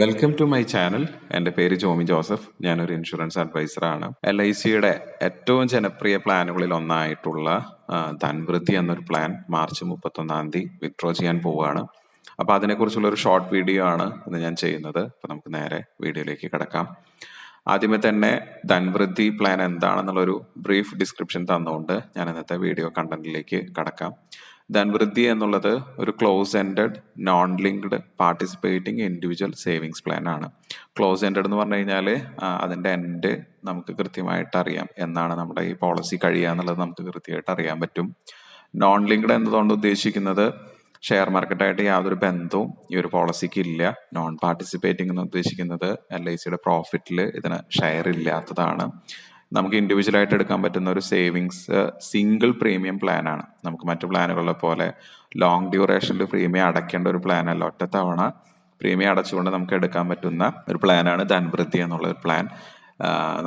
Welcome to my channel. എൻ്റെ പേര് Jomy Joseph. ഞാനൊരു ഇൻഷുറൻസ് അഡ്വൈസറാണ്. LICയുടെ ഏറ്റവും ജനപ്രിയ പ്ലാനുകളിൽ ഒന്നായിട്ടുള്ള ധൻവൃദ്ധി എന്നൊരു പ്ലാൻ മാർച്ച് 31 വിത്ഡ്രോ ചെയ്യാൻ പോവുകയാണ്. അപ്പോൾ അതിനെക്കുറിച്ചുള്ള ഒരു ഷോർട്ട് വീഡിയോ ആണ് ഇന്ന് ഞാൻ ചെയ്യുന്നത്. അപ്പോൾ നമുക്ക് നേരെ വീഡിയോയിലേക്ക് കിടക്കാം. ആദ്യമേ തന്നെ ധൻവൃദ്ധി പ്ലാൻ എന്താണെന്നുള്ളൊരു ബ്രീഫ് ഡിസ്ക്രിപ്ഷൻ തന്നുകൊണ്ട് ഞാൻ ഇന്നത്തെ വീഡിയോ കണ്ടന്റിലേക്ക് കടക്കാം. ധൻവൃദ്ധി എന്നുള്ളത് ഒരു close ended non linked participating individual savings plan ആണ്. ക്ലോസ് എൻഡഡ് എന്ന് പറഞ്ഞു കഴിഞ്ഞാൽ അതിൻ്റെ എൻഡ് നമുക്ക് കൃത്യമായിട്ട് അറിയാം, എന്നാണ് നമ്മുടെ ഈ പോളിസി കഴിയുക എന്നുള്ളത് നമുക്ക് കൃത്യമായിട്ട് അറിയാൻ പറ്റും. നോൺ ലിങ്ക്ഡ് എന്നതുകൊണ്ട് ഉദ്ദേശിക്കുന്നത് ഷെയർ മാർക്കറ്റായിട്ട് യാതൊരു ബന്ധവും ഈ ഒരു പോളിസിക്ക് ഇല്ല. നോൺ പാർട്ടിസിപ്പേറ്റിംഗ് എന്ന് ഉദ്ദേശിക്കുന്നത് LICയുടെ പ്രോഫിറ്റിൽ ഇതിന് ഷെയർ ഇല്ലാത്തതാണ്. നമുക്ക് ഇൻഡിവിജ്വൽ ആയിട്ട് എടുക്കാൻ പറ്റുന്ന ഒരു സേവിങ്സ് സിംഗിൾ പ്രീമിയം പ്ലാൻ ആണ്. നമുക്ക് മറ്റു പ്ലാനുകളെ പോലെ ലോങ് ഡ്യൂറേഷനിൽ പ്രീമിയം അടയ്ക്കേണ്ട ഒരു പ്ലാൻ അല്ല. ഒറ്റത്തവണ പ്രീമിയം അടച്ചുകൊണ്ട് നമുക്ക് എടുക്കാൻ പറ്റുന്ന ഒരു പ്ലാനാണ് ധൻവൃദ്ധി എന്നുള്ള ഒരു പ്ലാൻ.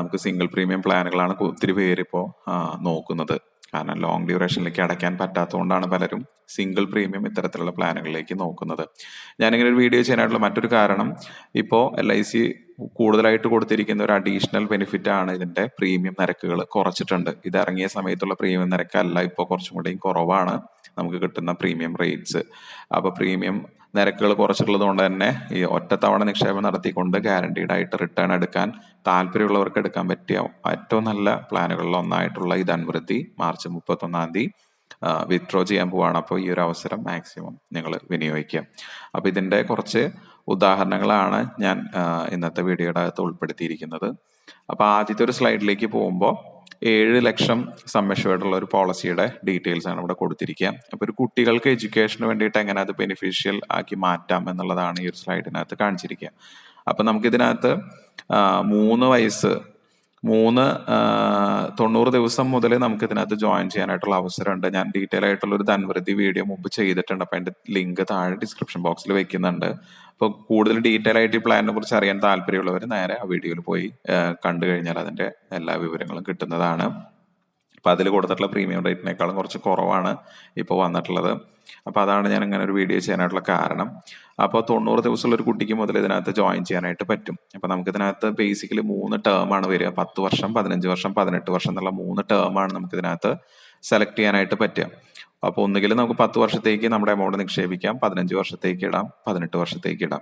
നമുക്ക് സിംഗിൾ പ്രീമിയം പ്ലാനുകളാണ് ഒത്തിരി പേര് ഇപ്പോൾ നോക്കുന്നത്. കാരണം ലോങ് ഡ്യൂറേഷനിലേക്ക് അടയ്ക്കാൻ പറ്റാത്തതുകൊണ്ടാണ് പലരും സിംഗിൾ പ്രീമിയം ഇത്തരത്തിലുള്ള പ്ലാനുകളിലേക്ക് നോക്കുന്നത്. ഞാനിങ്ങനെ ഒരു വീഡിയോ ചെയ്യാനായിട്ടുള്ള മറ്റൊരു കാരണം, ഇപ്പോൾ LIC കൂടുതലായിട്ട് കൊടുത്തിരിക്കുന്ന ഒരു അഡീഷണൽ ബെനിഫിറ്റ് ആണ് ഇതിന്റെ പ്രീമിയം നിരക്കുകൾ കുറച്ചിട്ടുണ്ട്. ഇത് ഇറങ്ങിയ സമയത്തുള്ള പ്രീമിയം നിരക്കല്ല, ഇപ്പോൾ കുറച്ചും കൂടെയും കുറവാണ് നമുക്ക് കിട്ടുന്ന പ്രീമിയം റേറ്റ്സ്. അപ്പൊ പ്രീമിയം നിരക്കുകൾ കുറച്ചിട്ടുള്ളത് കൊണ്ട് തന്നെ ഈ ഒറ്റത്തവണ നിക്ഷേപം നടത്തിക്കൊണ്ട് ഗ്യാരണ്ടീഡ് ആയിട്ട് റിട്ടേൺ എടുക്കാൻ താല്പര്യമുള്ളവർക്ക് എടുക്കാൻ പറ്റിയ ഏറ്റവും നല്ല പ്ലാനുകളിൽ ഒന്നായിട്ടുള്ള ഈ ധൻവൃദ്ധി മാർച്ച് 31 വിത്ഡ്രോ ചെയ്യാൻ പോവാണ്. അപ്പോൾ ഈ ഒരു അവസരം മാക്സിമം നിങ്ങൾ വിനിയോഗിക്കുക. അപ്പോൾ ഇതിന്റെ കുറച്ച് ഉദാഹരണങ്ങളാണ് ഞാൻ ഇന്നത്തെ വീഡിയോയുടെ അകത്ത് ഉൾപ്പെടുത്തിയിരിക്കുന്നത്. അപ്പോൾ ആദ്യത്തെ ഒരു സ്ലൈഡിലേക്ക് പോകുമ്പോൾ 7 ലക്ഷം സമ്മേഷമായിട്ടുള്ള ഒരു പോളിസിയുടെ ഡീറ്റെയിൽസ് ആണ് ഇവിടെ കൊടുത്തിരിക്കുക. അപ്പോൾ ഒരു കുട്ടികൾക്ക് എഡ്യൂക്കേഷന് വേണ്ടിയിട്ട് എങ്ങനെ അത് ബെനിഫിഷ്യൽ ആക്കി മാറ്റാം എന്നുള്ളതാണ് ഈ ഒരു സ്ലൈഡിനകത്ത് കാണിച്ചിരിക്കുക. അപ്പൊ നമുക്കിതിനകത്ത് 3 വയസ്സ് 90 ദിവസം മുതൽ നമുക്ക് ഇതിനകത്ത് ജോയിൻ ചെയ്യാനായിട്ടുള്ള അവസരമുണ്ട്. ഞാൻ ഡീറ്റെയിൽ ആയിട്ടുള്ള ഒരു ധൻവൃദ്ധി വീഡിയോ മുമ്പ് ചെയ്തിട്ടുണ്ട്. അപ്പൊ അതിന്റെ ലിങ്ക് താഴെ ഡിസ്ക്രിപ്ഷൻ ബോക്സിൽ വെക്കുന്നുണ്ട്. അപ്പോൾ കൂടുതൽ ഡീറ്റെയിൽ ആയിട്ട് ഈ പ്ലാനിനെ കുറിച്ച് അറിയാൻ താല്പര്യമുള്ളവർ നേരെ ആ വീഡിയോയിൽ പോയി കണ്ടു കഴിഞ്ഞാൽ അതിന്റെ എല്ലാ വിവരങ്ങളും കിട്ടുന്നതാണ്. അപ്പൊ അതിൽ കൊടുത്തിട്ടുള്ള പ്രീമിയം റേറ്റിനേക്കാളും കുറച്ച് കുറവാണ് ഇപ്പോൾ വന്നിട്ടുള്ളത്. അപ്പൊ അതാണ് ഞാൻ ഇങ്ങനെ ഒരു വീഡിയോ ചെയ്യാനായിട്ടുള്ള കാരണം. അപ്പോൾ 90 ദിവസമുള്ള ഒരു കുട്ടിക്ക് മുതൽ ഇതിനകത്ത് ജോയിൻ ചെയ്യാനായിട്ട് പറ്റും. അപ്പൊ നമുക്ക് ഇതിനകത്ത് ബേസിക്കലി 3 ടേമാണ് വരിക. 10 വർഷം, 15 വർഷം, 18 വർഷം എന്നുള്ള 3 ടേമാണ് നമുക്ക് ഇതിനകത്ത് സെലക്ട് ചെയ്യാനായിട്ട് പറ്റുക. അപ്പൊ ഒന്നുകിൽ നമുക്ക് 10 വർഷത്തേക്ക് നമ്മുടെ എമൗണ്ട് നിക്ഷേപിക്കാം, 15 വർഷത്തേക്ക് ഇടാം, 18 വർഷത്തേക്ക് ഇടാം.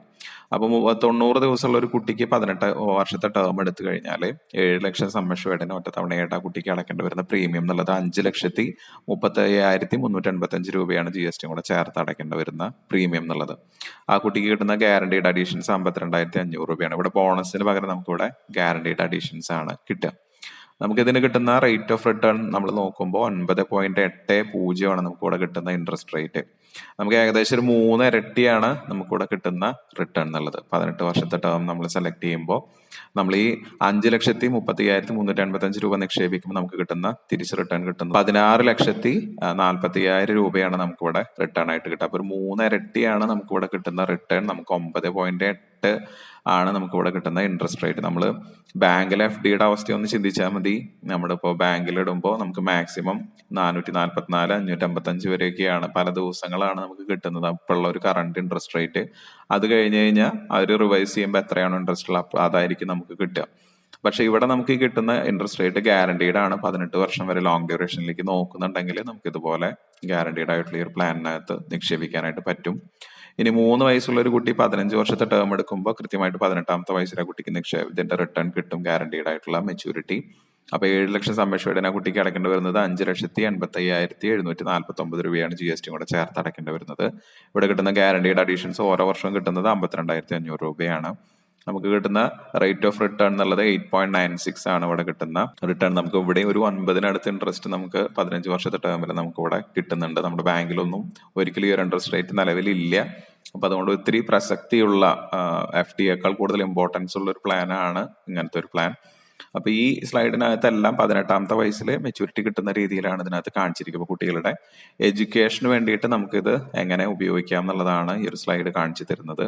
അപ്പൊ 90 ദിവസമുള്ള ഒരു കുട്ടിക്ക് 18 വർഷത്തെ ടേം എടുത്തു കഴിഞ്ഞാൽ 7 ലക്ഷം സമ്മേഷവേഡിന് ഒറ്റത്തവണയായിട്ട് ആ കുട്ടിക്ക് അടക്കേണ്ടി വരുന്ന പ്രീമിയം എന്നുള്ളത് 5,33,385 രൂപയാണ്. GST കൂടെ ചേർത്ത് അടക്കേണ്ടി വരുന്ന പ്രീമിയം എന്നുള്ളത്. ആ കുട്ടിക്ക് കിട്ടുന്ന ഗ്യാരണ്ടീഡ് അഡീഷൻസ് 52,500 രൂപയാണ്. ഇവിടെ ബോണസിന് പകരം നമുക്കിവിടെ ഗ്യാരണ്ടീഡ് അഡീഷൻസ് ആണ് കിട്ടുക. നമുക്കിതിന് കിട്ടുന്ന റേറ്റ് ഓഫ് റിട്ടേൺ നമ്മൾ നോക്കുമ്പോൾ 9.80 ആണ് നമുക്കിവിടെ കിട്ടുന്ന ഇൻട്രസ്റ്റ് റേറ്റ്. നമുക്ക് ഏകദേശം ഒരു 3 ഇരട്ടിയാണ് നമുക്കിവിടെ കിട്ടുന്ന റിട്ടേൺ എന്നുള്ളത്. 18 വർഷത്തെ ടേം നമ്മൾ സെലക്ട് ചെയ്യുമ്പോൾ നമ്മൾ ഈ 5,33,385 രൂപ നിക്ഷേപിക്കുമ്പോൾ നമുക്ക് കിട്ടുന്ന തിരിച്ച് റിട്ടേൺ കിട്ടുന്നത് 16,40,000 രൂപയാണ് നമുക്കിവിടെ റിട്ടേൺ ആയിട്ട് കിട്ടുക. അപ്പൊ ഒരു 3 ഇരട്ടിയാണ് നമുക്കിവിടെ കിട്ടുന്ന റിട്ടേൺ. നമുക്ക് 9.8 ആണ് നമുക്കിവിടെ കിട്ടുന്ന ഇൻട്രസ്റ്റ് റേറ്റ്. നമ്മൾ ബാങ്കിലെ FDയുടെ അവസ്ഥ ഒന്ന് ചിന്തിച്ചാൽ മതി. നമ്മളിപ്പോ ബാങ്കിൽ ഇടുമ്പോൾ നമുക്ക് മാക്സിമം 444, 555 വരെയൊക്കെയാണ് പല ദിവസങ്ങളാണ് നമുക്ക് കിട്ടുന്നത് അപ്പോഴുള്ള ഒരു കറണ്ട് ഇൻട്രസ്റ്റ് റേറ്റ്. അത് കഴിഞ്ഞ് കഴിഞ്ഞാൽ അവർ റിവൈസ് ചെയ്യുമ്പോൾ എത്രയാണോ ഇൻട്രസ്റ്റ് ഉള്ള അതായിരിക്കും നമുക്ക് കിട്ടുക. പക്ഷെ ഇവിടെ നമുക്ക് കിട്ടുന്ന ഇൻട്രസ്റ്റ് റേറ്റ് ഗ്യാരണ്ടീഡ് ആണ്. 18 വർഷം വരെ ലോങ് ഡ്യൂറേഷനിലേക്ക് നോക്കുന്നുണ്ടെങ്കിൽ നമുക്ക് ഇതുപോലെ ഗ്യാരണ്ടീഡ് ആയിട്ടുള്ള ഈ ഒരു പ്ലാനിനകത്ത് നിക്ഷേപിക്കാനായിട്ട് പറ്റും. ഇനി 3 വയസ്സുള്ള ഒരു കുട്ടി 15 വർഷത്തെ ടേം എടുക്കുമ്പോൾ കൃത്യമായിട്ട് 18ാമത്തെ വയസ്സിലെ കുട്ടിക്ക് ഇതിന്റെ റിട്ടേൺ കിട്ടും, ഗ്യാരണ്ടീഡ് ആയിട്ടുള്ള മെച്യൂരിറ്റി. അപ്പൊ 7 ലക്ഷം സമ്മേഷവേഡിന് ആ കുട്ടിക്ക് അടക്കേണ്ടി വരുന്നത് 5,85,749 രൂപയാണ്. GST കൂടെ ചേർത്ത് അടക്കേണ്ടി വരുന്നത്. ഇവിടെ കിട്ടുന്ന ഗ്യാരണ്ടീഡ് അഡീഷൻസ് ഓരോ വർഷവും കിട്ടുന്നത് 52,500 രൂപയാണ്. നമുക്ക് കിട്ടുന്ന റേറ്റ് ഓഫ് റിട്ടേൺ എന്നുള്ളത് 8.96 ആണ് ഇവിടെ കിട്ടുന്ന റിട്ടേൺ. നമുക്ക് ഇവിടെ ഒരു 9 ഇൻട്രസ്റ്റ് നമുക്ക് 15 വർഷത്തെ ടേമിൽ നമുക്ക് ഇവിടെ കിട്ടുന്നുണ്ട്. നമ്മുടെ ബാങ്കിലൊന്നും ഒരിക്കലും ഈ ഒരു ഇൻട്രസ്റ്റ് റേറ്റ് നിലവിലില്ല. അപ്പൊ അതുകൊണ്ട് ഒത്തിരി പ്രസക്തിയുള്ള FDയേക്കാൾ കൂടുതൽ ഇമ്പോർട്ടൻസ് ഉള്ള ഒരു പ്ലാനാണ് ഇങ്ങനത്തെ ഒരു പ്ലാൻ. അപ്പൊ ഈ സ്ലൈഡിനകത്ത് എല്ലാം 18ാമത്തെ വയസ്സിൽ മെച്യൂരിറ്റി കിട്ടുന്ന രീതിയിലാണ് ഇതിനകത്ത് കാണിച്ചിരിക്കുന്നത്. കുട്ടികളുടെ എഡ്യൂക്കേഷന് വേണ്ടിയിട്ട് നമുക്കിത് എങ്ങനെ ഉപയോഗിക്കാം എന്നുള്ളതാണ് ഈ ഒരു സ്ലൈഡ് കാണിച്ചു തരുന്നത്.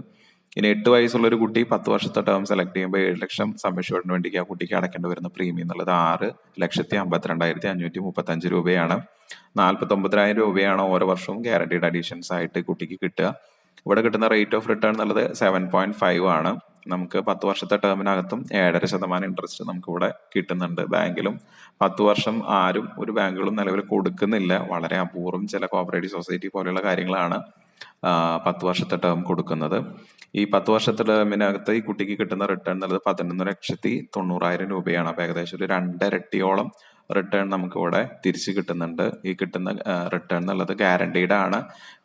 ഇനി 8 വയസ്സുള്ള ഒരു കുട്ടി 10 വർഷത്തെ ടേം സെലക്ട് ചെയ്യുമ്പോൾ 7 ലക്ഷം സമ്മേഷവേഡിന് വേണ്ടി ആ കുട്ടിക്ക് അടക്കേണ്ടി വരുന്ന പ്രീമിയം എന്നുള്ളത് 6,52,535 രൂപയാണ്. 49,000 രൂപയാണ് ഓരോ വർഷവും ഗ്യാരണ്ടീഡ് അഡീഷൻസ് ആയിട്ട് കുട്ടിക്ക് കിട്ടുക. ഇവിടെ കിട്ടുന്ന റേറ്റ് ഓഫ് റിട്ടേൺ എന്നുള്ളത് 7.5 ആണ്. നമുക്ക് 10 വർഷത്തെ ടേമിനകത്തും 7.5% ഇൻട്രസ്റ്റ് നമുക്ക് ഇവിടെ കിട്ടുന്നുണ്ട്. ബാങ്കിലും 10 വർഷം ആരും ഒരു ബാങ്കുകളും നിലവിൽ കൊടുക്കുന്നില്ല. വളരെ അപൂർവം ചില കോഓപ്പറേറ്റീവ് സൊസൈറ്റി പോലെയുള്ള കാര്യങ്ങളാണ് 10 വർഷത്തെ ടേം കൊടുക്കുന്നത്. ഈ 10 വർഷത്തെ ടേമിനകത്ത് ഈ കുട്ടിക്ക് കിട്ടുന്ന റിട്ടേൺ എന്നുള്ളത് 11,90,000 രൂപയാണ്. അപ്പൊ ഏകദേശം ഒരു 2 ഇരട്ടിയോളം റിട്ടേൺ നമുക്ക് ഇവിടെ തിരിച്ചു കിട്ടുന്നുണ്ട്. ഈ കിട്ടുന്ന റിട്ടേൺ എന്നുള്ളത് ഗ്യാരണ്ടീഡ് ആണ്.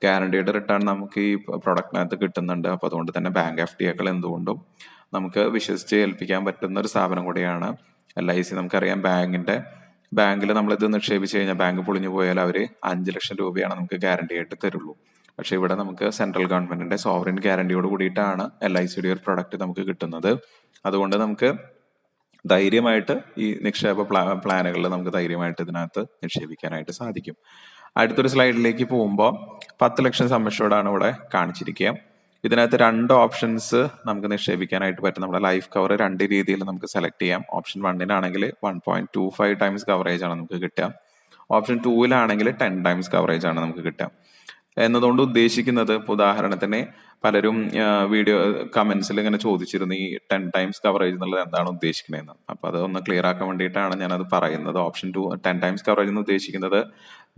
ഗ്യാരണ്ടീഡ് റിട്ടേൺ നമുക്ക് ഈ പ്രൊഡക്റ്റിനകത്ത് കിട്ടുന്നുണ്ട്. അപ്പൊ അതുകൊണ്ട് തന്നെ ബാങ്ക് FDകൾ എന്തുകൊണ്ടും നമുക്ക് വിശ്വസിച്ച് ഏൽപ്പിക്കാൻ പറ്റുന്ന ഒരു സ്ഥാപനം കൂടിയാണ് LIC. നമുക്കറിയാം ബാങ്കിൽ നമ്മളിത് നിക്ഷേപിച്ചു കഴിഞ്ഞാൽ ബാങ്ക് പൊളിഞ്ഞു പോയാൽ അവർ 5 ലക്ഷം രൂപയാണ് നമുക്ക് ഗ്യാരണ്ടി ആയിട്ട് തരുള്ളൂ. പക്ഷെ ഇവിടെ നമുക്ക് സെൻട്രൽ ഗവൺമെന്റിന്റെ സോവറിൻ ഗ്യാരണ്ടിയോട് കൂടിയിട്ടാണ് LICയുടെ ഒരു പ്രൊഡക്റ്റ് നമുക്ക് കിട്ടുന്നത്. അതുകൊണ്ട് നമുക്ക് ധൈര്യമായിട്ട് ഈ നിക്ഷേപ പ്ലാനുകളിൽ നമുക്ക് ധൈര്യമായിട്ട് ഇതിനകത്ത് നിക്ഷേപിക്കാനായിട്ട് സാധിക്കും. അടുത്തൊരു സ്ലൈഡിലേക്ക് പോകുമ്പോൾ 10 ലക്ഷം സം അഷ്യൂർഡ് ഇവിടെ കാണിച്ചിരിക്കുക. ഇതിനകത്ത് 2 ഓപ്ഷൻസ് നമുക്ക് നിക്ഷേപിക്കാനായിട്ട് പറ്റും. നമ്മുടെ ലൈഫ് കവർ 2 രീതിയിൽ നമുക്ക് സെലക്ട് ചെയ്യാം. ഓപ്ഷൻ 1-നാണെങ്കിൽ 1.25 ടൈംസ് കവറേജ് ആണ് നമുക്ക് കിട്ടുക. ഓപ്ഷൻ 2-ലാണെങ്കിൽ 10 ടൈംസ് കവറേജ് ആണ് നമുക്ക് കിട്ടുക. എന്നതുകൊണ്ട് ഉദ്ദേശിക്കുന്നത്, ഉദാഹരണത്തിന് പലരും വീഡിയോ കമന്റ്സിൽ ഇങ്ങനെ ചോദിച്ചിരുന്നു ഈ 10 ടൈംസ് കവറേജ് എന്നുള്ളത് എന്താണ് ഉദ്ദേശിക്കുന്നതെന്ന്. അപ്പൊ അത് ഒന്ന് ക്ലിയർ ആക്കാൻ വേണ്ടിയിട്ടാണ് ഞാനത് പറയുന്നത്. ഓപ്ഷൻ 2 10 ടൈംസ് കവറേജ് എന്ന് ഉദ്ദേശിക്കുന്നത്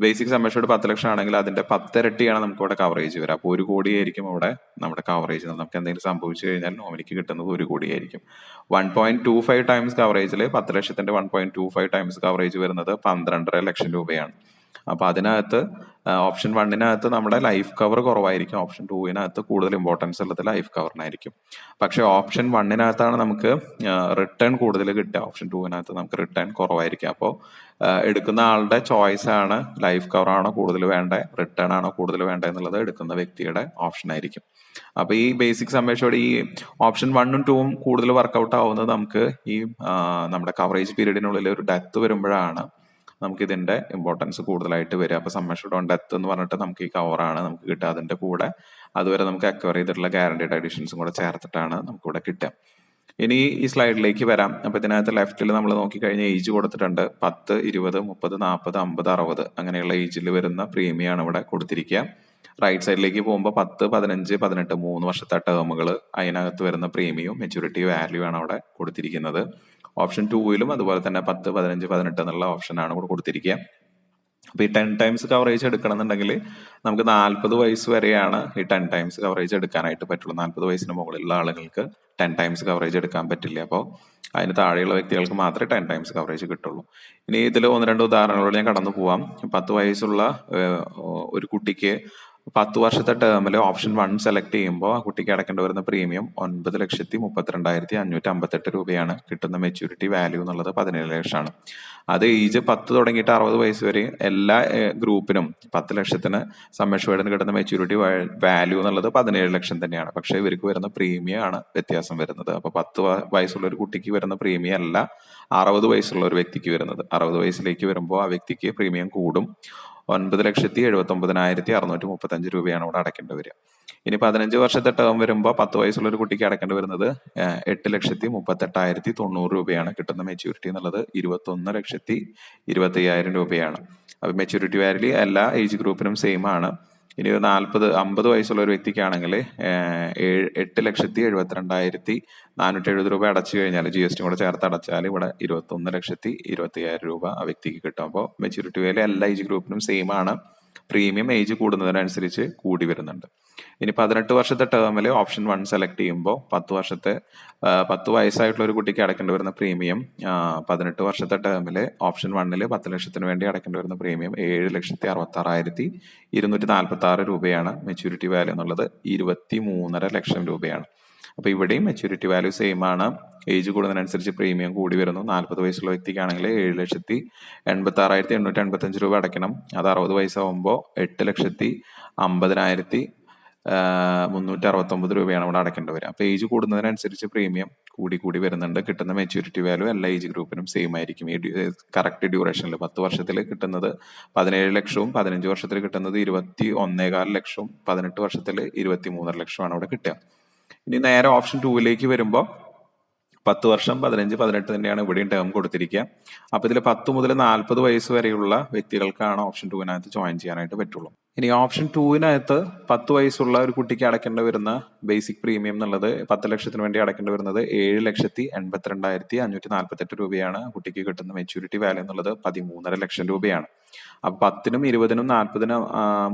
ബേസിക് സം അഷ്യൂർഡ് 10 ലക്ഷം ആണെങ്കിൽ അതിന്റെ 10 ഇരട്ടിയാണ് നമുക്ക് ഇവിടെ കവറേജ് വരിക. അപ്പോൾ 1 കോടിയായിരിക്കും ഇവിടെ നമ്മുടെ കവറേജ്. നമുക്ക് എന്തെങ്കിലും സംഭവിച്ചു കഴിഞ്ഞാൽ നോമിനിക്ക് കിട്ടുന്നത് 1 കോടിയായിരിക്കും. 1.25 ടൈംസ് കവറേജിൽ 10 ലക്ഷത്തിന്റെ 1.25 ടൈംസ് കവറേജ് വരുന്നത് 12.5 ലക്ഷം രൂപയാണ്. അപ്പൊ അതിനകത്ത് ഓപ്ഷൻ 1-നകത്ത് നമ്മുടെ ലൈഫ് കവർ കുറവായിരിക്കും. ഓപ്ഷൻ 2-നകത്ത് കൂടുതൽ ഇമ്പോർട്ടൻസ് ഉള്ളത് ലൈഫ് കവറിനായിരിക്കും. പക്ഷെ ഓപ്ഷൻ 1-നകത്താണ് നമുക്ക് റിട്ടേൺ കൂടുതൽ കിട്ടുക. ഓപ്ഷൻ 2-നകത്ത് നമുക്ക് റിട്ടേൺ കുറവായിരിക്കും. അപ്പോൾ എടുക്കുന്ന ആളുടെ ചോയ്സ് ആണ് ലൈഫ് കവർ ആണോ കൂടുതൽ വേണ്ടേ, റിട്ടേൺ ആണോ കൂടുതൽ വേണ്ടേ എന്നുള്ളത് എടുക്കുന്ന വ്യക്തിയുടെ ഓപ്ഷൻ ആയിരിക്കും. അപ്പൊ ഈ ബേസിക് സം അഷ്യൂർഡ് ഈ ഓപ്ഷൻ 1-ഉം 2-ഉം കൂടുതൽ വർക്കൗട്ട് ആവുന്നത് നമുക്ക് ഈ നമ്മുടെ കവറേജ് പീരീഡിനുള്ളിൽ ഒരു ഡെത്ത് വരുമ്പോഴാണ് നമുക്ക് ഇതിന്റെ ഇമ്പോർട്ടൻസ് കൂടുതലായിട്ട് വരിക. അപ്പൊ സം അഷ്യൂർഡ് ഓൺ ഡെത്ത് എന്ന് പറഞ്ഞിട്ട് നമുക്ക് ഈ കവറാണ് നമുക്ക് കിട്ടുക. അതിന്റെ കൂടെ അതുവരെ നമുക്ക് അക്വയർ ചെയ്തിട്ടുള്ള ഗ്യാരണ്ടീഡ് അഡീഷൻസും കൂടെ ചേർത്തിട്ടാണ് നമുക്ക് ഇവിടെ കിട്ടുക. ഇനി ഈ സ്ലൈഡിലേക്ക് വരാം. അപ്പൊ ഇതിനകത്ത് ലെഫ്റ്റിൽ നമ്മൾ നോക്കിക്കഴിഞ്ഞാൽ ഏജ് കൊടുത്തിട്ടുണ്ട്. 10, 20, 30, 40, 50, 60 അങ്ങനെയുള്ള ഏജിൽ വരുന്ന പ്രീമിയം ആണ് ഇവിടെ കൊടുത്തിരിക്കുക. റൈറ്റ് സൈഡിലേക്ക് പോകുമ്പോൾ 10, 15, 18 3 വർഷത്തെ ടേമുകൾ, അതിനകത്ത് വരുന്ന പ്രീമിയം മെച്യൂരിറ്റി വാല്യൂ ആണ് അവിടെ കൊടുത്തിരിക്കുന്നത്. ഓപ്ഷൻ 2-ലും അതുപോലെ തന്നെ 10, 15, 18 എന്നുള്ള ഓപ്ഷനാണ് ഇവിടെ കൊടുത്തിരിക്കുക. അപ്പൊ ഈ 10 ടൈംസ് കവറേജ് എടുക്കണം എന്നുണ്ടെങ്കിൽ നമുക്ക് 40 വയസ്സ് വരെയാണ് ഈ 10 ടൈംസ് കവറേജ് എടുക്കാനായിട്ട് പറ്റുള്ളൂ. 40 വയസ്സിന് മുകളിലുള്ള ആളുകൾക്ക് 10 ടൈംസ് കവറേജ് എടുക്കാൻ പറ്റില്ല. അപ്പോൾ അതിന് താഴെയുള്ള വ്യക്തികൾക്ക് മാത്രമേ 10 ടൈംസ് കവറേജ് കിട്ടുള്ളൂ. ഇനി ഇതിൽ 1-2 ഉദാഹരണങ്ങളോട് ഞാൻ കടന്നു പോവാം. 10 വയസ്സുള്ള ഒരു കുട്ടിക്ക് 10 വർഷത്തെ ടേമിൽ ഓപ്ഷൻ 1 സെലക്ട് ചെയ്യുമ്പോൾ ആ കുട്ടിക്ക് അടക്കേണ്ടി വരുന്ന പ്രീമിയം 9,32,558 രൂപയാണ്. കിട്ടുന്ന മെച്യൂരിറ്റി വാല്യൂ എന്നുള്ളത് 17 ലക്ഷമാണ്. അത് ഏജ് 10 തുടങ്ങിയിട്ട് 60 വയസ്സ് വരെ എല്ലാ ഗ്രൂപ്പിനും 10 ലക്ഷത്തിന് സം അഷ്യൂർഡിന് കിട്ടുന്ന മെച്യൂരിറ്റി വാല്യൂ എന്നുള്ളത് 17 ലക്ഷം തന്നെയാണ്. പക്ഷെ ഇവർക്ക് വരുന്ന പ്രീമിയം ആണ് വ്യത്യാസം വരുന്നത്. അപ്പൊ 10 വയസ്സുള്ള ഒരു കുട്ടിക്ക് വരുന്ന പ്രീമിയം അല്ല 60 വയസ്സുള്ള ഒരു വ്യക്തിക്ക് വരുന്നത്. 60 വയസ്സിലേക്ക് വരുമ്പോൾ ആ വ്യക്തിക്ക് പ്രീമിയം കൂടും. 9,79,635 രൂപയാണ് ഇവിടെ അടയ്ക്കേണ്ടി വരിക. ഇനി 15 വർഷത്തെ ടേം വരുമ്പോൾ 10 വയസ്സുള്ള ഒരു കുട്ടിക്ക് അടക്കേണ്ടി വരുന്നത് 8,38,90 രൂപയാണ്. കിട്ടുന്ന മെച്യൂരിറ്റി എന്നുള്ളത് 21,25,000 രൂപയാണ്. അപ്പൊ മെച്യൂരിറ്റി വാല്യൂ എല്ലാ ഏജ് ഗ്രൂപ്പിനും സെയിം ആണ്. ഇനി 50 വയസ്സുള്ള ഒരു വ്യക്തിക്കാണെങ്കിൽ 8,72,470 രൂപ അടച്ചു കഴിഞ്ഞാൽ GST കൂടെ ചേർത്ത് അടച്ചാൽ ഇവിടെ 21,25,000 രൂപ ആ വ്യക്തിക്ക് കിട്ടും. അപ്പോൾ മെച്യൂരിറ്റി വാല്യൂ എല്ലാ ഏജ് ഗ്രൂപ്പിനും സെയിം ആണ്. പ്രീമിയം ഏജ് കൂടുന്നതിനനുസരിച്ച് കൂടി വരുന്നുണ്ട്. ഇനി 18 വർഷത്തെ ടേമിൽ ഓപ്ഷൻ 1 സെലക്ട് ചെയ്യുമ്പോൾ 10 വയസ്സായിട്ടുള്ള ഒരു കുട്ടിക്ക് അടക്കേണ്ടി വരുന്ന പ്രീമിയം 18 വർഷത്തെ ടേമിൽ ഓപ്ഷൻ 1-ൽ 10 ലക്ഷത്തിന് വേണ്ടി അടക്കേണ്ടി വരുന്ന പ്രീമിയം 7,66,246 രൂപയാണ്. മെച്യൂരിറ്റി വാല്യൂ എന്നുള്ളത് 23.5 ലക്ഷം രൂപയാണ്. അപ്പൊ ഇവിടെയും മെച്യൂരിറ്റി വാല്യൂ സെയിം ആണ്. ഏജ് കൂടുന്നതിനനുസരിച്ച് പ്രീമിയം കൂടി വരുന്നു. 40 വയസ്സുള്ള വ്യക്തിക്കാണെങ്കിൽ 7,86,885 രൂപ അടയ്ക്കണം. അത് 60 വയസ്സാവുമ്പോൾ 8,50,369 രൂപയാണ് ഇവിടെ അടയ്ക്കേണ്ടി വരിക. അപ്പൊ ഏജ് കൂടുന്നതിനനുസരിച്ച് പ്രീമിയം കൂടി വരുന്നുണ്ട്. കിട്ടുന്ന മെച്യൂരിറ്റി വാല്യൂ എല്ലാ ഏജ് ഗ്രൂപ്പിനും സെയിം ആയിരിക്കും. ഈ കറക്റ്റ് ഡ്യൂറേഷനിൽ 10 വർഷത്തിൽ കിട്ടുന്നത് 17 ലക്ഷവും 15 വർഷത്തിൽ കിട്ടുന്നത് 21.25 ലക്ഷവും 18 വർഷത്തിൽ 23.5 ലക്ഷമാണ് ഇവിടെ കിട്ടുക. ഇനി നേരെ ഓപ്ഷൻ 2-ലേക്ക് വരുമ്പോൾ 10 വർഷം 15, 18 തന്നെയാണ് ഇവിടെയും ടേം കൊടുത്തിരിക്കുക. അപ്പൊ ഇതിൽ 10 മുതൽ 40 വയസ്സ് വരെയുള്ള വ്യക്തികൾക്കാണ് ഓപ്ഷൻ 2-നകത്ത് ജോയിൻ ചെയ്യാനായിട്ട് പറ്റുള്ളൂ. ഇനി ഓപ്ഷൻ 2-നകത്ത് 10 വയസ്സുള്ള ഒരു കുട്ടിക്ക് അടയ്ക്കേണ്ടി വരുന്ന ബേസിക് പ്രീമിയം എന്നുള്ളത് 10 ലക്ഷത്തിന് വേണ്ടി അടയ്ക്കേണ്ടി വരുന്നത് 7,82,548 രൂപയാണ്. കുട്ടിക്ക് കിട്ടുന്ന മെച്യൂരിറ്റി വാല്യൂ എന്നുള്ളത് 13.5 ലക്ഷം രൂപയാണ്. അപ്പൊ 10-നും 20-നും 40-നും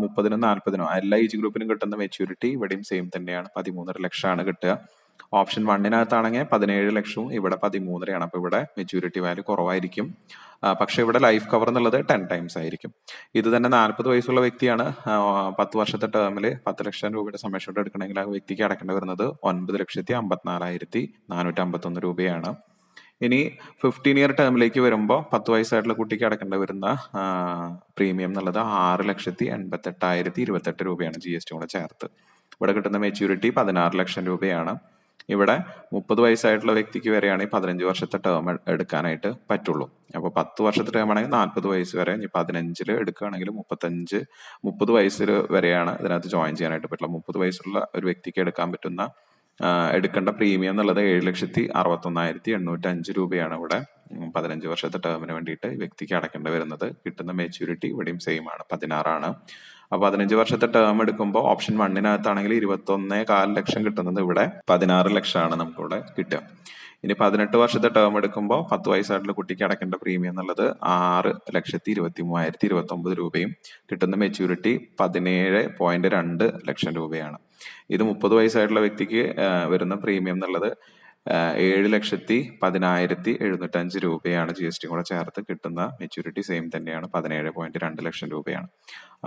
30-നും 40-നും എല്ലാ ഏജ് ഗ്രൂപ്പിനും കിട്ടുന്ന മെച്യൂരിറ്റി ഇവിടെയും സെയിം തന്നെയാണ്, 13.5 ലക്ഷമാണ് കിട്ടുക. ഓപ്ഷൻ 1-നകത്താണെങ്കിൽ 17 ലക്ഷവും ഇവിടെ 13.5-ആണ്. അപ്പൊ ഇവിടെ മെച്യൂരിറ്റി വാല്യൂ കുറവായിരിക്കും. പക്ഷെ ഇവിടെ ലൈഫ് കവർ എന്നുള്ളത് 10 ടൈംസ് ആയിരിക്കും. ഇത് തന്നെ 40 വയസ്സുള്ള വ്യക്തിയാണ് 10 വർഷത്തെ ടേമിൽ 10 ലക്ഷം രൂപയുടെ സംരക്ഷണം എടുക്കണമെങ്കിൽ ആ വ്യക്തിക്ക് അടക്കേണ്ടി വരുന്നത് 9,54,451 രൂപയാണ്. ഇനി 15 ഇയർ ടേമിലേക്ക് വരുമ്പോൾ 10 വയസ്സായിട്ടുള്ള കുട്ടിക്ക് അടക്കേണ്ടി വരുന്ന പ്രീമിയം എന്നുള്ളത് 6,88,028 രൂപയാണ് GST കൂടെ ചേർത്ത്. ഇവിടെ കിട്ടുന്ന മെച്യൂരിറ്റി 16 ലക്ഷം രൂപയാണ്. ഇവിടെ 30 വയസ്സായിട്ടുള്ള വ്യക്തിക്ക് വരെയാണെങ്കിൽ 15 വർഷത്തെ ടേം എടുക്കാനായിട്ട് പറ്റുള്ളൂ. അപ്പോൾ 10 വർഷത്തെ ടേം ആണെങ്കിൽ 40 വയസ്സ് വരെ, ഇനി 15 എടുക്കുകയാണെങ്കിൽ 30 വയസ്സിൽ വരെയാണ് ഇതിനകത്ത് ജോയിൻ ചെയ്യാനായിട്ട് പറ്റില്ല. 30 വയസ്സുള്ള ഒരു വ്യക്തിക്ക് എടുക്കാൻ പറ്റുന്ന എടുക്കേണ്ട പ്രീമിയം എന്നുള്ളത് 7,61,805 രൂപയാണ്. ഇവിടെ 15 വർഷത്തെ ടേമിന് വേണ്ടിയിട്ട് വ്യക്തിക്ക് അടക്കേണ്ടി വരുന്നത്. കിട്ടുന്ന മെച്യൂരിറ്റി ഇവിടെയും സെയിം ആണ്, 16 അപ്പൊ 15 വർഷത്തെ ടേം എടുക്കുമ്പോൾ ഓപ്ഷൻ 1-നകത്താണെങ്കിൽ 21.4 ലക്ഷം കിട്ടുന്നത് ഇവിടെ 16 ലക്ഷമാണ് നമുക്കിവിടെ കിട്ടുക. ഇനി 18 വർഷത്തെ ടേം എടുക്കുമ്പോൾ 10 വയസ്സായിട്ടുള്ള കുട്ടിക്ക് അടക്കേണ്ട പ്രീമിയം എന്നുള്ളത് 6,23,029 രൂപയും കിട്ടുന്ന മെച്യൂരിറ്റി 17.2 ലക്ഷം രൂപയാണ്. ഇത് 30 വയസ്സായിട്ടുള്ള വ്യക്തിക്ക് വരുന്ന പ്രീമിയം എന്നുള്ളത് 7,10,705 രൂപയാണ്. GST കൂടെ ചേർത്ത് കിട്ടുന്ന മെച്യൂരിറ്റി സെയിം തന്നെയാണ്, 17.2 ലക്ഷം രൂപയാണ്.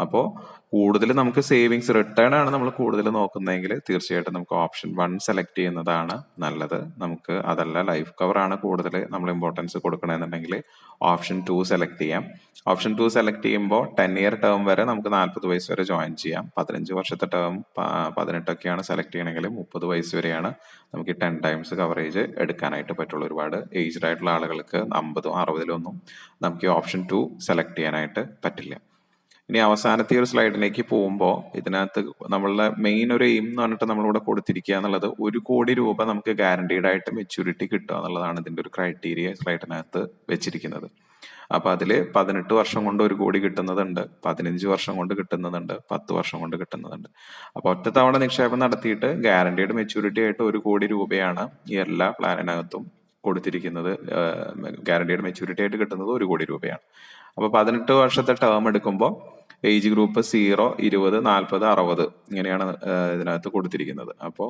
അപ്പോൾ കൂടുതൽ നമുക്ക് സേവിങ്സ് റിട്ടേൺ ആണ് നമ്മൾ കൂടുതൽ നോക്കുന്നതെങ്കിൽ തീർച്ചയായിട്ടും നമുക്ക് ഓപ്ഷൻ 1 സെലക്ട് ചെയ്യുന്നതാണ് നല്ലത്. നമുക്ക് അതല്ല ലൈഫ് കവർ ആണ് കൂടുതൽ നമ്മൾ ഇമ്പോർട്ടൻസ് കൊടുക്കണമെന്നുണ്ടെങ്കിൽ ഓപ്ഷൻ 2 സെലക്ട് ചെയ്യാം. ഓപ്ഷൻ 2 സെലക്ട് ചെയ്യുമ്പോൾ 10 ഇയർ ടേം വരെ നമുക്ക് 40 വയസ്സ് വരെ ജോയിൻ ചെയ്യാം. 15 വർഷത്തെ ടേം 18 സെലക്ട് ചെയ്യണമെങ്കിൽ 30 വയസ്സ് വരെയാണ് നമുക്ക് 10 ടൈംസ് കവറേജ് എടുക്കാനായിട്ട് പറ്റുള്ളൂ. ഒരുപാട് ഏജ്ഡ് ആയിട്ടുള്ള ആളുകൾക്ക് 50-ഉം 60-ലൊന്നും നമുക്ക് ഓപ്ഷൻ 2 സെലക്ട് ചെയ്യാനായിട്ട് പറ്റില്ല. ഇനി അവസാനത്തെ ഒരു സ്ലൈഡിലേക്ക് പോകുമ്പോൾ ഇതിനകത്ത് നമ്മളുടെ മെയിൻ ഒരു എയിം എന്ന് പറഞ്ഞിട്ട് നമ്മളിവിടെ കൊടുത്തിരിക്കുക എന്നുള്ളത് 1 കോടി രൂപ നമുക്ക് ഗ്യാരണ്ടീഡ് ആയിട്ട് മെച്യൂരിറ്റി കിട്ടുക എന്നുള്ളതാണ് ഇതിന്റെ ഒരു ക്രൈറ്റീരിയ സ്ലൈഡിനകത്ത് വെച്ചിരിക്കുന്നത്. അപ്പൊ അതില് 18 വർഷം കൊണ്ട് 1 കോടി കിട്ടുന്നതുണ്ട്, 15 വർഷം കൊണ്ട് കിട്ടുന്നതുണ്ട്, 10 വർഷം കൊണ്ട് കിട്ടുന്നതുണ്ട്. അപ്പൊ ഒറ്റത്തവണ നിക്ഷേപം നടത്തിയിട്ട് ഗ്യാരണ്ടീഡ് മെച്യൂരിറ്റി ആയിട്ട് 1 കോടി രൂപയാണ് ഈ എല്ലാ പ്ലാനിനകത്തും കൊടുത്തിരിക്കുന്നത്. ഗ്യാരണ്ടീഡ് മെച്യൂരിറ്റി ആയിട്ട് കിട്ടുന്നത് 1 കോടി രൂപയാണ്. അപ്പൊ 18 വർഷത്തെ ടേം എടുക്കുമ്പോൾ ഏജ് ഗ്രൂപ്പ് 0, 20, 40, 60 ഇങ്ങനെയാണ് ഇതിനകത്ത് കൊടുത്തിരിക്കുന്നത്. അപ്പോൾ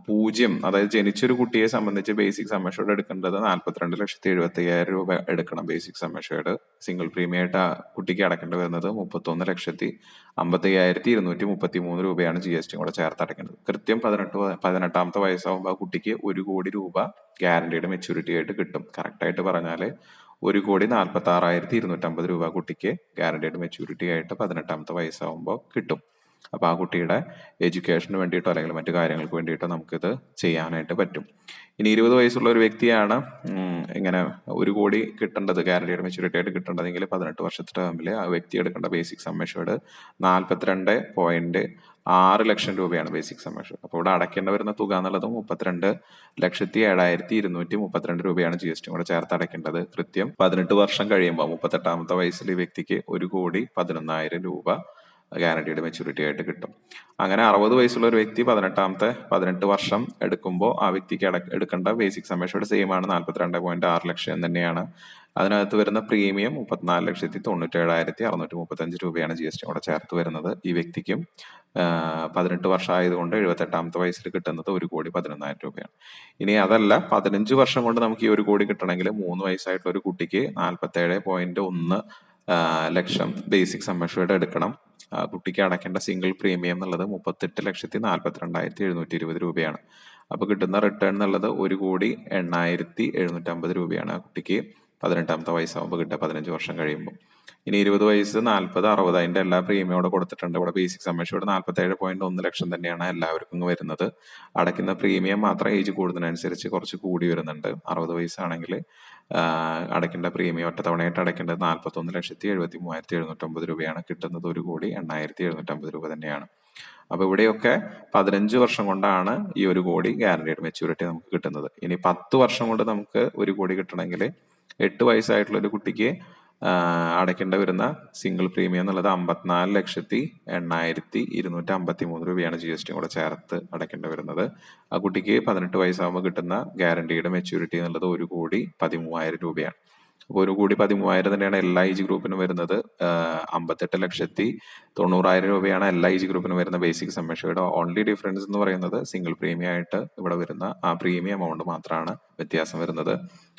0, അതായത് ജനിച്ചൊരു കുട്ടിയെ സംബന്ധിച്ച് ബേസിക് സം അഷ്യൂർഡ് എടുക്കേണ്ടത് 42,75,000 രൂപ എടുക്കണം basic sum assured. Single premium ആയിട്ട് ആ കുട്ടിക്ക് അടക്കേണ്ടി വരുന്നത് 31,55,233 രൂപയാണ് GST കൂടെ ചേർത്ത് അടയ്ക്കേണ്ടത്. കൃത്യം 18-ാമത്തെ വയസ്സാകുമ്പോൾ ആ കുട്ടിക്ക് 1 കോടി രൂപ ഗ്യാരണ്ടീഡ് മെച്യൂരിറ്റി ആയിട്ട് കിട്ടും. കറക്റ്റ് ആയിട്ട് പറഞ്ഞാല് 1,46,250 രൂപ കുട്ടിക്ക് ഗ്യാരണ്ടീഡ് മെച്യൂരിറ്റി ആയിട്ട് 18-ാമത്തെ വയസ്സാവുമ്പോൾ കിട്ടും. അപ്പൊ ആ കുട്ടിയുടെ എഡ്യൂക്കേഷന് വേണ്ടിയിട്ടോ അല്ലെങ്കിൽ മറ്റു കാര്യങ്ങൾക്ക് വേണ്ടിയിട്ടോ നമുക്കിത് ചെയ്യാനായിട്ട് പറ്റും. ഇനി 20 വയസ്സുള്ള ഒരു വ്യക്തിയാണ് ഇങ്ങനെ 1 കോടി കിട്ടേണ്ടത് ഗ്യാരണ്ടീഡ് മെച്യൂരിറ്റി ആയിട്ട് കിട്ടേണ്ടതെങ്കിൽ 18 വർഷത്തെ ടേമിൽ ആ വ്യക്തി എടുക്കേണ്ട ബേസിക് സം അഷ്യൂർഡ് 42.6 ലക്ഷം രൂപയാണ് ബേസിക് സം അഷ്യൂർഡ്. അപ്പോൾ ഇവിടെ അടയ്ക്കേണ്ടി വരുന്ന തുക എന്നുള്ളത് 32,07,232 രൂപയാണ് GST കൂടെ ചേർത്ത് അടയ്ക്കേണ്ടത്. കൃത്യം 18 വർഷം കഴിയുമ്പോൾ 38-ാമത്തെ വയസ്സിൽ ഈ വ്യക്തിക്ക് 1,11,000 രൂപ ഗ്യാരണ്ടീഡ് മെച്യൂരിറ്റി ആയിട്ട് കിട്ടും. അങ്ങനെ 60 വയസ്സുള്ള ഒരു വ്യക്തി 18 വർഷം എടുക്കുമ്പോൾ ആ വ്യക്തിക്ക് എടുക്കേണ്ട ബേസിക് സം അഷ്യൂർഡ് സെയിം ആണ്, 42.6 ലക്ഷം തന്നെയാണ്. അതിനകത്ത് വരുന്ന പ്രീമിയം 34,97,635 രൂപയാണ് GST കൂടെ ചേർത്ത് വരുന്നത്. ഈ വ്യക്തിക്കും 18 വർഷം ആയതുകൊണ്ട് 78-ാമത്തെ വയസ്സിൽ കിട്ടുന്നത് 1,11,000 രൂപയാണ്. ഇനി അതല്ല 15 വർഷം കൊണ്ട് നമുക്ക് ഈ 1 കോടി കിട്ടണമെങ്കിൽ 3 വയസ്സായിട്ടുള്ള ഒരു കുട്ടിക്ക് 47.1 ലക്ഷം ബേസിക് സം അഷ്യൂർഡ് എടുക്കണം. കുട്ടിക്ക് അടയ്ക്കേണ്ട സിംഗിൾ പ്രീമിയം എന്നുള്ളത് 38,42,720 രൂപയാണ്. അപ്പൊ കിട്ടുന്ന റിട്ടേൺ എന്നുള്ളത് 1,08,750 രൂപയാണ് ആ കുട്ടിക്ക് 18-ാമത്തെ വയസ്സാകുമ്പോൾ കിട്ടുക 15 വർഷം കഴിയുമ്പോൾ. ഇനി 20 വയസ്സ്, 40, 60 അതിന്റെ എല്ലാ പ്രീമിയം ഇവിടെ കൊടുത്തിട്ടുണ്ട്. ഇവിടെ ബേസിക് സം അഷ്യൂർഡ് 47.1 ലക്ഷം തന്നെയാണ് എല്ലാവർക്കും വരുന്നത്. അടയ്ക്കുന്ന പ്രീമിയം മാത്രം ഏജ് കൂടുന്നതിനനുസരിച്ച് കുറച്ച് കൂടി വരുന്നുണ്ട്. 60 വയസ്സാണെങ്കിൽ അടയ്ക്കേണ്ട പ്രീമിയം ഒറ്റത്തവണയായിട്ട് അടയ്ക്കേണ്ടത് 41,73,750 രൂപയാണ്. കിട്ടുന്നത് 1,08,750 രൂപ തന്നെയാണ്. അപ്പൊ ഇവിടെയൊക്കെ 15 വർഷം കൊണ്ടാണ് ഈ 1 കോടി ഗ്യാരണ്ടീഡ് മെച്യൂരിറ്റി നമുക്ക് കിട്ടുന്നത്. ഇനി 10 വർഷം കൊണ്ട് നമുക്ക് 1 കോടി കിട്ടണമെങ്കിൽ 8 വയസ്സായിട്ടുള്ള ഒരു കുട്ടിക്ക് അടയ്ക്കേണ്ട വരുന്ന സിംഗിൾ പ്രീമിയം എന്നുള്ളത് 54,08,253 രൂപയാണ് GST കൂടെ ചേർത്ത് അടയ്ക്കേണ്ടി വരുന്നത്. ആ കുട്ടിക്ക് 18 വയസ്സാകുമ്പോൾ കിട്ടുന്ന ഗ്യാരണ്ടീഡ് മെച്യൂരിറ്റി എന്നുള്ളത് 1,13,000 രൂപയാണ്. അപ്പോൾ 1,13,000 തന്നെയാണ് എല്ലാ ഏജ് ഗ്രൂപ്പിനും വരുന്നത്. 58,90,000 രൂപയാണ് എല്ലാ ഏജ് ഗ്രൂപ്പിനും വരുന്ന basic sum assured. Only difference എന്ന് പറയുന്നത് സിംഗിൾ പ്രീമിയം ആയിട്ട് ഇവിടെ വരുന്ന ആ പ്രീമിയം എമൗണ്ട് മാത്രമാണ് വ്യത്യാസം വരുന്നത്.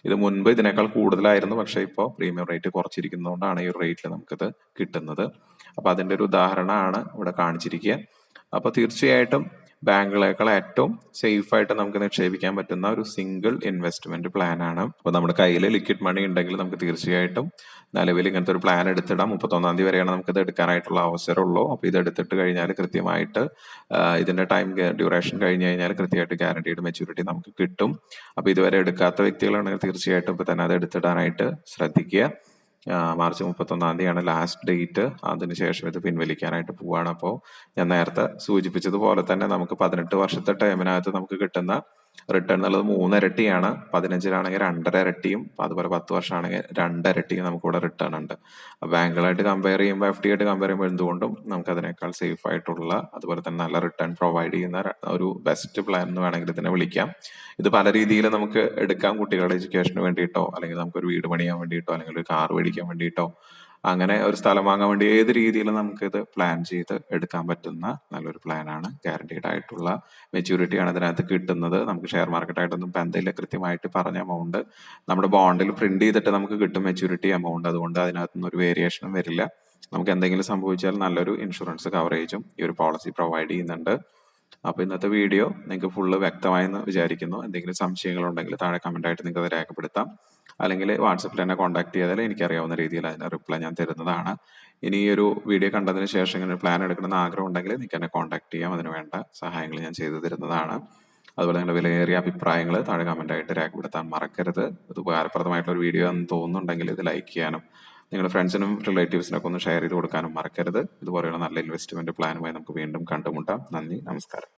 ഇത് മുൻപ് ഇതിനേക്കാൾ കൂടുതലായിരുന്നു, പക്ഷേ ഇപ്പോൾ പ്രീമിയം റേറ്റ് കുറച്ചിരിക്കുന്നതുകൊണ്ടാണ് ഈ ഒരു റേറ്റിൽ നമുക്കിത് കിട്ടുന്നത്. അപ്പൊ അതിന്റെ ഒരു ഉദാഹരണമാണ് ഇവിടെ കാണിച്ചിരിക്കുക. അപ്പൊ തീർച്ചയായിട്ടും ബാങ്കുകളേക്കാൾ ഏറ്റവും സേഫ് ആയിട്ട് നമുക്ക് നിക്ഷേപിക്കാൻ പറ്റുന്ന ഒരു സിംഗിൾ ഇൻവെസ്റ്റ്മെന്റ് പ്ലാൻ ആണ്. അപ്പൊ നമ്മുടെ കയ്യിൽ ലിക്വിഡ് മണി ഉണ്ടെങ്കിൽ നമുക്ക് തീർച്ചയായിട്ടും നിലവിൽ ഇങ്ങനത്തെ ഒരു പ്ലാൻ എടുത്തിടാം. 31-ാം തീയതി വരെയാണ് നമുക്ക് ഇത് എടുക്കാനായിട്ടുള്ള അവസരമുള്ളൂ. അപ്പൊ ഇത് എടുത്തിട്ട് കഴിഞ്ഞാൽ കൃത്യമായിട്ട് ഇതിന്റെ ടൈം ഡ്യൂറേഷൻ കഴിഞ്ഞ് കഴിഞ്ഞാൽ കൃത്യമായിട്ട് ഗ്യാരണ്ടീഡ് മെച്യൂരിറ്റി നമുക്ക് കിട്ടും. അപ്പൊ ഇതുവരെ എടുക്കാത്ത വ്യക്തികളാണെങ്കിൽ തീർച്ചയായിട്ടും ഇപ്പൊ തന്നെ അത് എടുത്തിടാനായിട്ട് ശ്രദ്ധിക്കുക. മാർച്ച് 31-ാം തീയതിയാണ് ലാസ്റ്റ് ഡേറ്റ്. അതിനുശേഷം ഇത് പിൻവലിക്കാനായിട്ട് പോവാണ്. അപ്പോൾ ഞാൻ നേരത്തെ സൂചിപ്പിച്ചതുപോലെ തന്നെ നമുക്ക് 18 വർഷത്തെ ടൈമിനകത്ത് നമുക്ക് കിട്ടുന്ന റിട്ടേൺ എന്നുള്ളത് 3 ഇരട്ടിയാണ്. 15-ലാണെങ്കിൽ 2.5 ഇരട്ടിയും, അതുപോലെ 10 വർഷമാണെങ്കിൽ 2 ഇരട്ടിയും നമുക്കിവിടെ റിട്ടേൺ ഉണ്ട്. ബാങ്കുകളായിട്ട് കമ്പയർ ചെയ്യുമ്പോൾ, FD ആയിട്ട് കമ്പയർ ചെയ്യുമ്പോൾ എന്തുകൊണ്ടും നമുക്ക് അതിനേക്കാൾ സേഫ് ആയിട്ടുള്ള, അതുപോലെ തന്നെ നല്ല റിട്ടേൺ പ്രൊവൈഡ് ചെയ്യുന്ന ഒരു ബെസ്റ്റ് പ്ലാൻ എന്ന് വേണമെങ്കിൽ ഇതിനെ വിളിക്കാം. ഇത് പല രീതിയിൽ നമുക്ക് എടുക്കാം. കുട്ടികളുടെ എഡ്യൂക്കേഷന് വേണ്ടിയിട്ടോ, അല്ലെങ്കിൽ നമുക്കൊരു വീട് പണിയാൻ വേണ്ടിയിട്ടോ, അല്ലെങ്കിൽ ഒരു കാർ മേടിക്കാൻ വേണ്ടിയിട്ടോ, അങ്ങനെ ഒരു സ്ഥലം വാങ്ങാൻ വേണ്ടി ഏത് രീതിയിൽ നമുക്ക് ഇത് പ്ലാൻ ചെയ്ത് എടുക്കാൻ പറ്റുന്ന നല്ലൊരു പ്ലാനാണ്. ഗ്യാരണ്ടീഡ് ആയിട്ടുള്ള മെച്യൂരിറ്റിയാണ് ഇതിനകത്ത് കിട്ടുന്നത്. നമുക്ക് ഷെയർ മാർക്കറ്റായിട്ടൊന്നും ബന്ധമില്ല. കൃത്യമായിട്ട് പറഞ്ഞ എമൗണ്ട് നമ്മുടെ ബോണ്ടിൽ പ്രിന്റ് ചെയ്തിട്ട് നമുക്ക് കിട്ടും മെച്യൂരിറ്റി എമൗണ്ട്. അതുകൊണ്ട് അതിനകത്തൊന്നും ഒരു വേരിയേഷനും വരില്ല. നമുക്ക് എന്തെങ്കിലും സംഭവിച്ചാൽ നല്ലൊരു ഇൻഷുറൻസ് കവറേജും ഈ ഒരു പോളിസി പ്രൊവൈഡ് ചെയ്യുന്നുണ്ട്. അപ്പൊ ഇന്നത്തെ വീഡിയോ നിങ്ങൾക്ക് ഫുള്ള് വ്യക്തമായെന്ന് വിചാരിക്കുന്നു. എന്തെങ്കിലും സംശയങ്ങളുണ്ടെങ്കിൽ താഴെ കമന്റ് ആയിട്ട് നിങ്ങൾക്ക് അത് രേഖപ്പെടുത്താം. അല്ലെങ്കിൽ വാട്സപ്പിൽ എന്നെ കോൺടാക്ട് ചെയ്താൽ എനിക്കറിയാവുന്ന രീതിയിൽ അതിന് റിപ്ലൈ ഞാൻ തരുന്നതാണ്. ഇനി ഈ ഒരു വീഡിയോ കണ്ടതിന് ശേഷം ഇങ്ങനെ പ്ലാൻ എടുക്കണമെന്ന് ആഗ്രഹം ഉണ്ടെങ്കിൽ നിങ്ങൾക്ക് എന്നെ കോൺടാക്ട് ചെയ്യാം. അതിന് വേണ്ട സഹായങ്ങൾ ഞാൻ ചെയ്തു തരുന്നതാണ്. അതുപോലെ നിങ്ങളുടെ വിലയേറിയ അഭിപ്രായങ്ങൾ താഴെ കമന്റ് ആയിട്ട് രേഖപ്പെടുത്താൻ മറക്കരുത്. ഇത് ഉപകാരപ്രദമായിട്ടുള്ള ഒരു വീഡിയോ എന്ന് തോന്നുന്നുണ്ടെങ്കിൽ ഇത് ലൈക്ക് ചെയ്യാനും നിങ്ങളുടെ ഫ്രണ്ട്സിനും റിലേറ്റീവ്സിനൊക്കെ ഒന്ന് ഷെയർ ചെയ്ത് കൊടുക്കാനും മറക്കരുത്. ഇതുപോലെയുള്ള നല്ല ഇൻവെസ്റ്റ്മെന്റ് പ്ലാനുമായി നമുക്ക് വീണ്ടും കണ്ടുമുട്ടാം. നന്ദി, നമസ്കാരം.